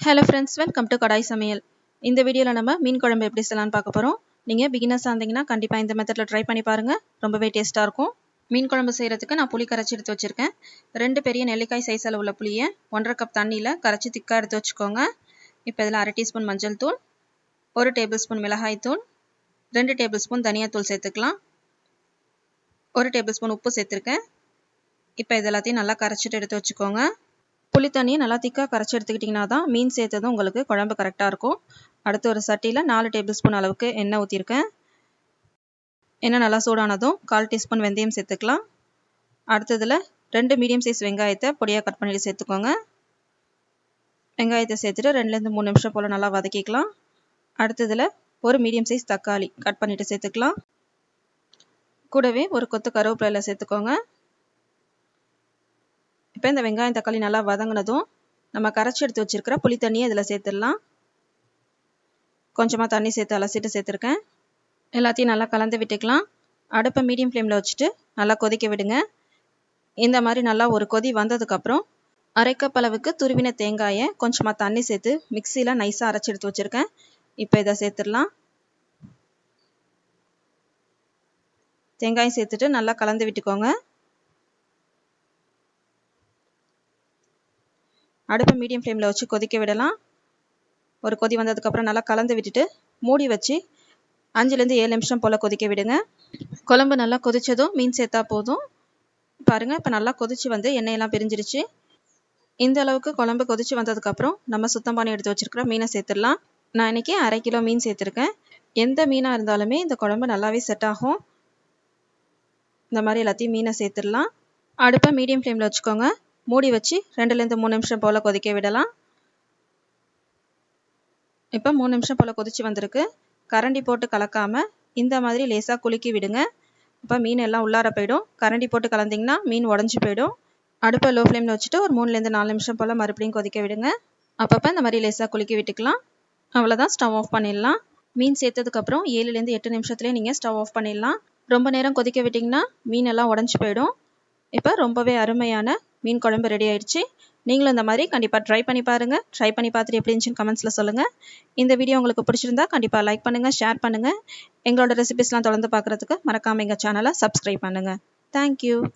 Hello friends, welcome to Kadai Samayal. இந்த வீடியோல நம்ம மீன் குழம்பு எப்படி செய்யலாம்னு பார்க்க போறோம். நீங்க beginners ஆந்தீங்கன்னா கண்டிப்பா இந்த மெத்தட்ல ட்ரை பண்ணி பாருங்க. ரொம்பவே டேஸ்டா இருக்கும். மீன் குழம்பு செய்யறதுக்கு நான் புளி கரைச்சி எடுத்து வச்சிருக்கேன். 2 பெரிய நெல்லிக்காய் சைஸ் அளவுள்ள புளியை 1.5 கப் தண்ணியில கரைச்சி திக்கா எடுத்து வச்சுக்கோங்க. இப்போ இதில் 1/2 டீஸ்பூன் மஞ்சள் தூள், 1 டேபிள்ஸ்பூன் மிளகாய் தூள், 2 டேபிள்ஸ்பூன் தனியா தூள் சேர்த்துக்கலாம். 1 டேபிள்ஸ்பூன் உப்பு சேர்த்திருக்கேன். இப்போ இது எல்லாத்தையும் நல்லா கரைச்சிட்டு எடுத்து வச்சுக்கோங்க. புளி தண்ணியை நல்லா திக்காக கரைச்சி எடுத்துக்கிட்டிங்கன்னா தான் மீன் சேர்த்ததும் உங்களுக்கு குழம்பு கரெக்டாக இருக்கும். அடுத்து ஒரு சட்டியில் 4 டேபிள் ஸ்பூன் அளவுக்கு எண்ணெய் ஊற்றிருக்கேன். எண்ணெய் நல்லா சூடானதும் 1/4 டீஸ்பூன் வெந்தயம் சேர்த்துக்கலாம். அடுத்ததில் 2 மீடியம் சைஸ் வெங்காயத்தை பொடியாக கட் பண்ணிட்டு சேர்த்துக்கோங்க. வெங்காயத்தை சேர்த்துட்டு 2லேருந்து 3 நிமிஷம் போல் நல்லா வதக்கிக்கலாம். அடுத்ததில் ஒரு மீடியம் சைஸ் தக்காளி கட் பண்ணிவிட்டு சேர்த்துக்கலாம். கூடவே ஒரு கொத்து கருவேப்பிலை சேர்த்துக்கோங்க. இப்போ இந்த வெங்காயம் தக்காளி நல்லா வதங்கினதும் நம்ம கரைச்சி எடுத்து வச்சிருக்கிற புளி தண்ணியை இதில் சேர்த்துடலாம். கொஞ்சமாக தண்ணி சேர்த்து அலசிட்டு சேர்த்துருக்கேன். எல்லாத்தையும் நல்லா கலந்து விட்டுக்கலாம். அடுப்பை மீடியம் ஃப்ளேமில் வச்சுட்டு நல்லா கொதிக்க விடுங்க. இந்த மாதிரி நல்லா ஒரு கொதி வந்ததுக்கப்புறம் 1/2 கப் அளவுக்கு துருவின தேங்காயை கொஞ்சமாக தண்ணி சேர்த்து மிக்சியில் நைஸாக அரைச்சி எடுத்து வச்சுருக்கேன். இப்போ இதை சேர்த்துடலாம். தேங்காயும் சேர்த்துட்டு நல்லா கலந்து விட்டுக்கோங்க. அடுப்பை மீடியம் ஃப்ளேமில் வச்சு கொதிக்க விடலாம். ஒரு கொதி வந்ததுக்கப்புறம் நல்லா கலந்து விட்டுட்டு மூடி வச்சு 5லேருந்து 7 நிமிஷம் போல் கொதிக்க விடுங்க. குழம்பு நல்லா கொதித்ததும் மீன் சேர்த்தா போதும். பாருங்கள், இப்போ நல்லா கொதித்து வந்து எண்ணெயெல்லாம் பிரிஞ்சிருச்சு. இந்த அளவுக்கு குழம்பு கொதித்து வந்ததுக்கப்புறம் நம்ம சுத்தம் பண்ணி எடுத்து வச்சுருக்கிற மீனை சேர்த்துடலாம். நான் இன்றைக்கி 1/2 கிலோ மீன் சேர்த்துருக்கேன். எந்த மீனாக இருந்தாலுமே இந்த குழம்பு நல்லாவே செட் ஆகும். இந்த மாதிரி எல்லாத்தையும் மீனை சேர்த்துடலாம். அடுப்பை மீடியம் ஃப்ளேமில் வச்சுக்கோங்க. மூடி வச்சு 2லேருந்து 3 நிமிஷம் போல் கொதிக்க விடலாம். இப்போ 3 நிமிஷம் போல் கொதிச்சு வந்திருக்கு. கரண்டி போட்டு கலக்காமல் இந்த மாதிரி லேசாக குலுக்கி விடுங்க. இப்போ மீன் எல்லாம் உள்ளார போயிடும். கரண்டி போட்டு கலந்திங்கன்னா மீன் உடஞ்சி போயிடும். அடுப்பை லோ ஃப்ளேமில் வச்சுட்டு ஒரு 3லேருந்து 4 நிமிஷம் போல் மறுபடியும் கொதிக்க விடுங்க. அப்பப்போ இந்த மாதிரி லேசாக குலுக்கி விட்டுக்கலாம். அவ்வளோதான், ஸ்டவ் ஆஃப் பண்ணிடலாம். மீன் சேர்த்ததுக்கப்புறம் 7லேருந்து 8 நிமிஷத்துலேயே நீங்கள் ஸ்டவ் ஆஃப் பண்ணிடலாம். ரொம்ப நேரம் கொதிக்க விட்டிங்கன்னா மீன் எல்லாம் உடஞ்சி போயிடும். இப்போ ரொம்பவே அருமையான மீன் குழம்பு ரெடி ஆயிடுச்சு. நீங்களும் இந்த மாதிரி கண்டிப்பாக ட்ரை பண்ணி பாருங்கள். ட்ரை பண்ணி பார்த்துட்டு எப்படி இருந்துச்சுன்னு கமெண்ட்ஸில் சொல்லுங்கள். இந்த வீடியோ உங்களுக்கு பிடிச்சிருந்தா கண்டிப்பாக லைக் பண்ணுங்கள், ஷேர் பண்ணுங்கள். எங்களோட ரெசிபிஸ்லாம் தொடர்ந்து பார்க்குறதுக்கு மறக்காமல் எங்கள் சேனலை சப்ஸ்கிரைப் பண்ணுங்கள். தேங்க்யூ.